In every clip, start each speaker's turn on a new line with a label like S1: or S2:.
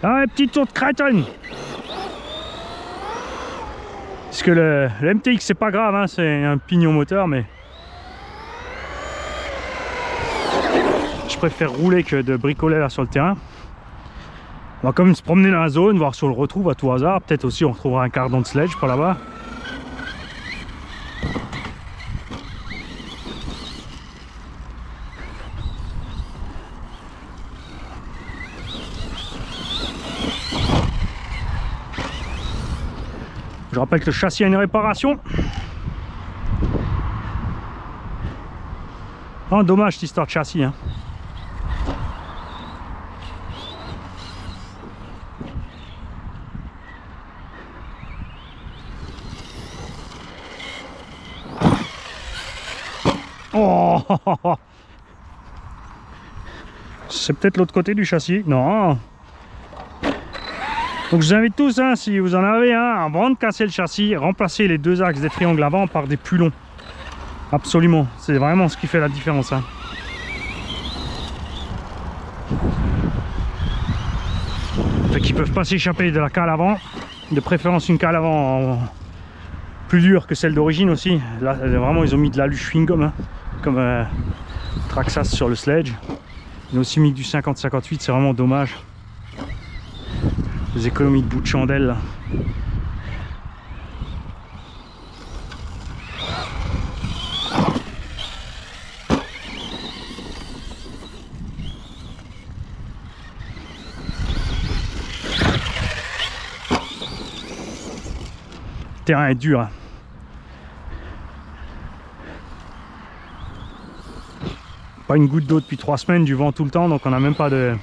S1: Ah, petit tour de crétin. Parce que le MTX c'est pas grave, hein, c'est un pignon moteur, mais je préfère rouler que de bricoler là sur le terrain. On va quand même se promener dans la zone, voir si on le retrouve à tout hasard. Peut-être aussi on retrouvera un cardon de sledge par là-bas. Je rappelle que le châssis a une réparation. Oh, dommage cette histoire de châssis, hein. Oh, c'est peut-être l'autre côté du châssis. Non. Donc je vous invite tous, hein, si vous en avez un, avant de casser le châssis, remplacez les deux axes des triangles avant par des plus longs. Absolument, c'est vraiment ce qui fait la différence, hein. Fait qu'ils peuvent pas s'échapper de la cale avant, de préférence une cale avant plus dure que celle d'origine aussi. Là vraiment ils ont mis de l'alu chewing-gum, hein, comme Traxxas sur le sledge. Ils ont aussi mis du 50-58, c'est vraiment dommage. Les économies de bout de chandelle là. Le terrain est dur, hein. Pas une goutte d'eau depuis 3 semaines, du vent tout le temps, donc on n'a même pas de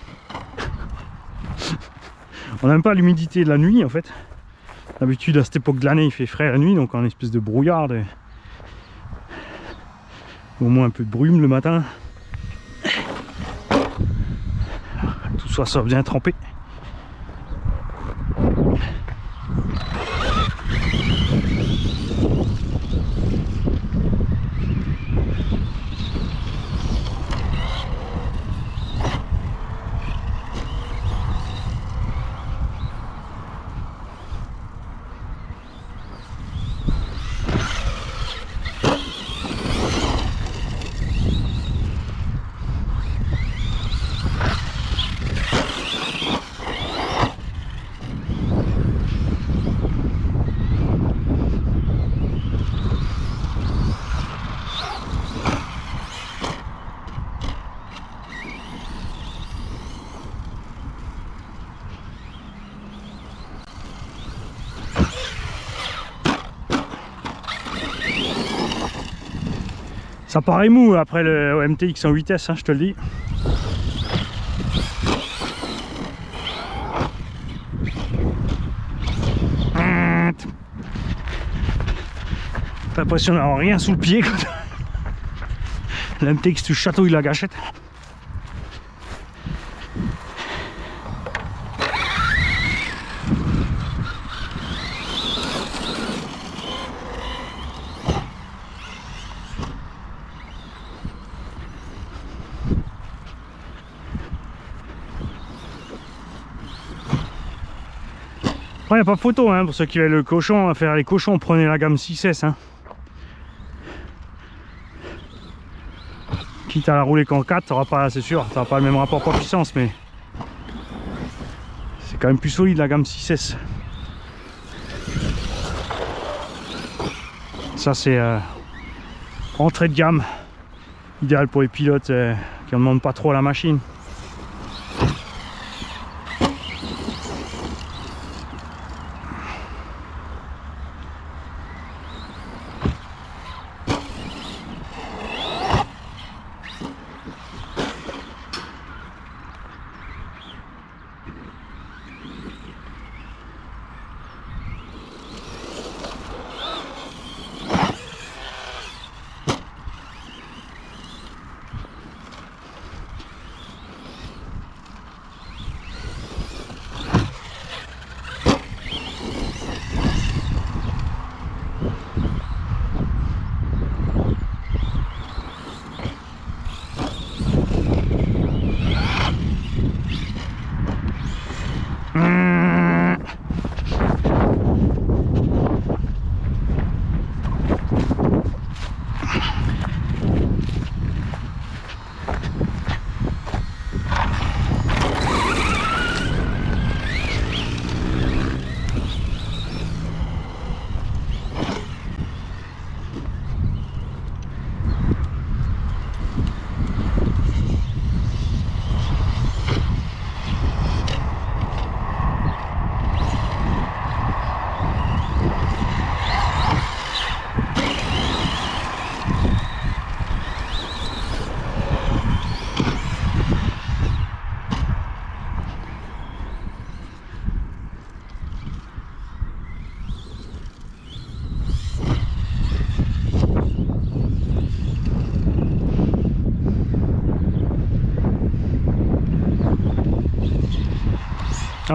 S1: on n'a même pas l'humidité de la nuit en fait. D'habitude à cette époque de l'année il fait frais la nuit, donc on a une espèce de brouillard, au moins un peu de brume le matin. Tout ça soit bien trempé. Ça paraît mou après le MTX en vitesse, hein, je te le dis. T'as l'impression d'avoir rien sous le pied. Le MTX tu chatouilles la gâchette. Après, il n'y a pas photo, hein, pour ceux qui veulent le cochon, à faire les cochons, prenez la gamme 6S. Hein. Quitte à la rouler qu'en 4, t'auras pas, c'est sûr, t'auras pas le même rapport poids-puissance, mais c'est quand même plus solide la gamme 6S. Ça, c'est entrée de gamme, idéal pour les pilotes qui en demandent pas trop à la machine.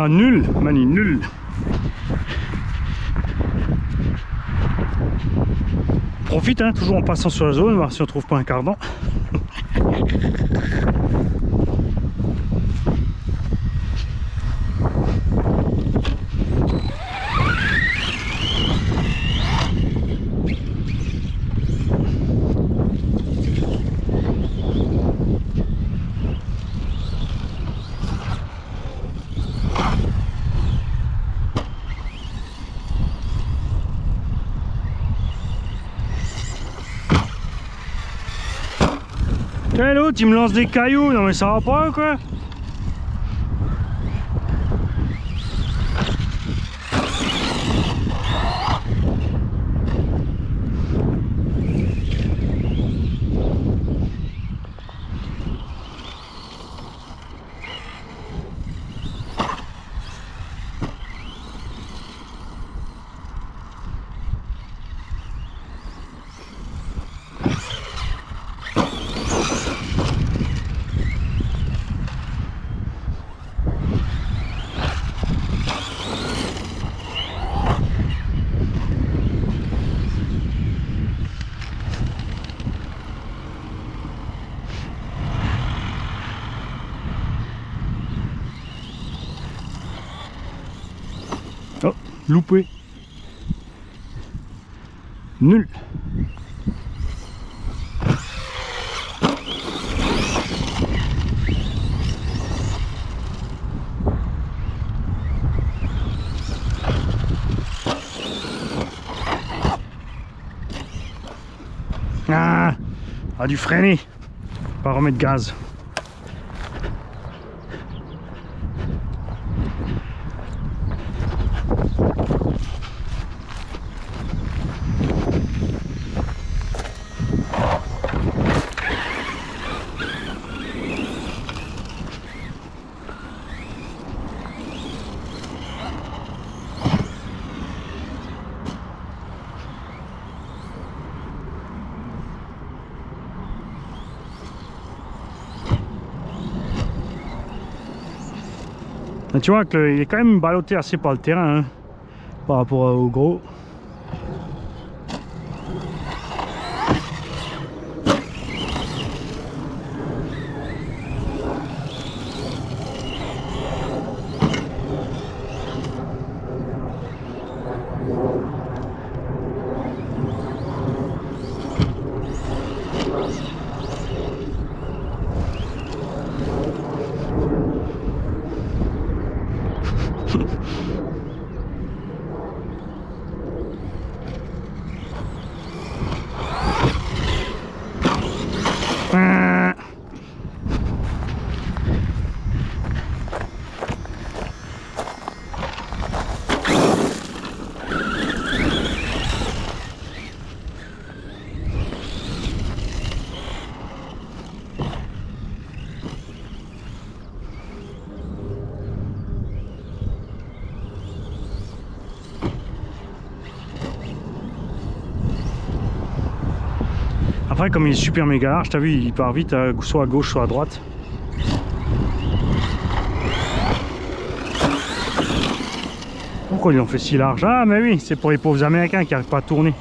S1: Ah, nul, Mani, nul. Profite, hein, toujours en passant sur la zone, voir si on trouve pas un cardan. Tiens, l'autre, il me lance des cailloux, non mais ça va pas quoi? Oh, loupé. Nul. Ah, a dû freiner. Pas remettre gaz. Mais tu vois qu'il est quand même ballotté assez par le terrain, hein, par rapport au gros. Après, comme il est super méga large, t'as vu, il part vite, soit à gauche, soit à droite. Pourquoi ils l'ont fait si large? Ah, mais oui, c'est pour les pauvres Américains qui n'arrivent pas à tourner.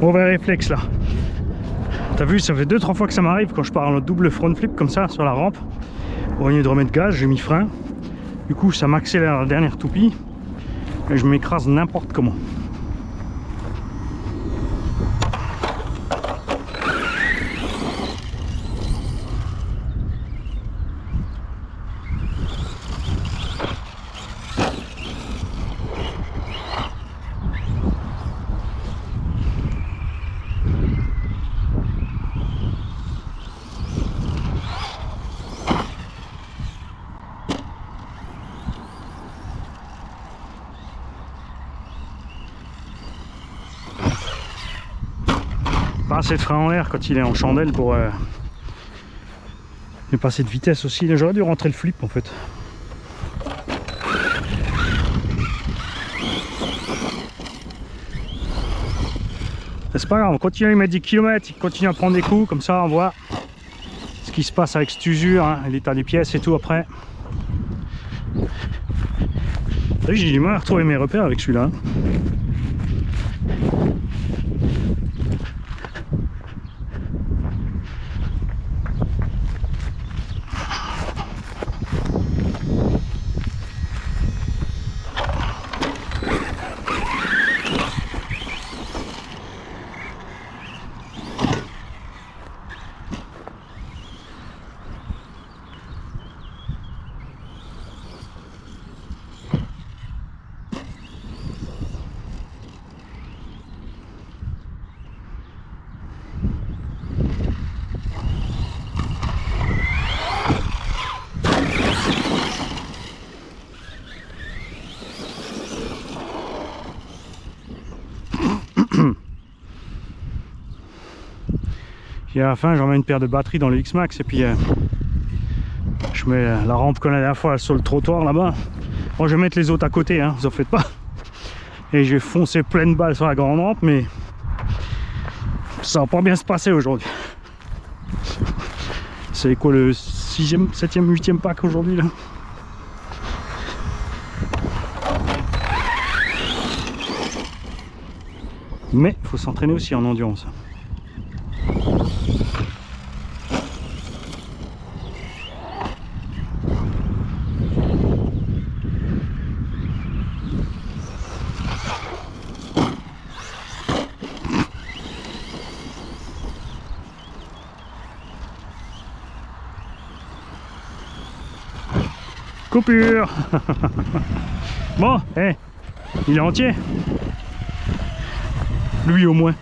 S1: Mauvais réflexe là. T'as vu, ça fait 2-3 fois que ça m'arrive quand je pars en double front flip comme ça sur la rampe. Au lieu de remettre gaz, j'ai mis frein. Du coup, ça m'accélère la dernière toupie et je m'écrase n'importe comment. Pas assez de frein en l'air quand il est en chandelle pour ne pas assez de vitesse aussi. J'aurais dû rentrer le flip en fait. C'est pas grave, on continue à lui mettre des kilomètres, il continue à prendre des coups, comme ça on voit ce qui se passe avec cette usure, hein, l'état des pièces et tout après. J'ai du mal à retrouver mes repères avec celui-là. Et à la fin, je remets une paire de batteries dans le X-Max et puis je mets la rampe qu'on a la dernière fois sur le trottoir là-bas. Bon, je vais mettre les autres à côté, hein, vous en faites pas. Et je vais foncer pleine balle sur la grande rampe, mais ça va pas bien se passer aujourd'hui. C'est quoi le 6e, 7e, 8e pack aujourd'hui là? Mais il faut s'entraîner aussi en endurance. Coupure. Bon, hey, il est entier. Lui au moins.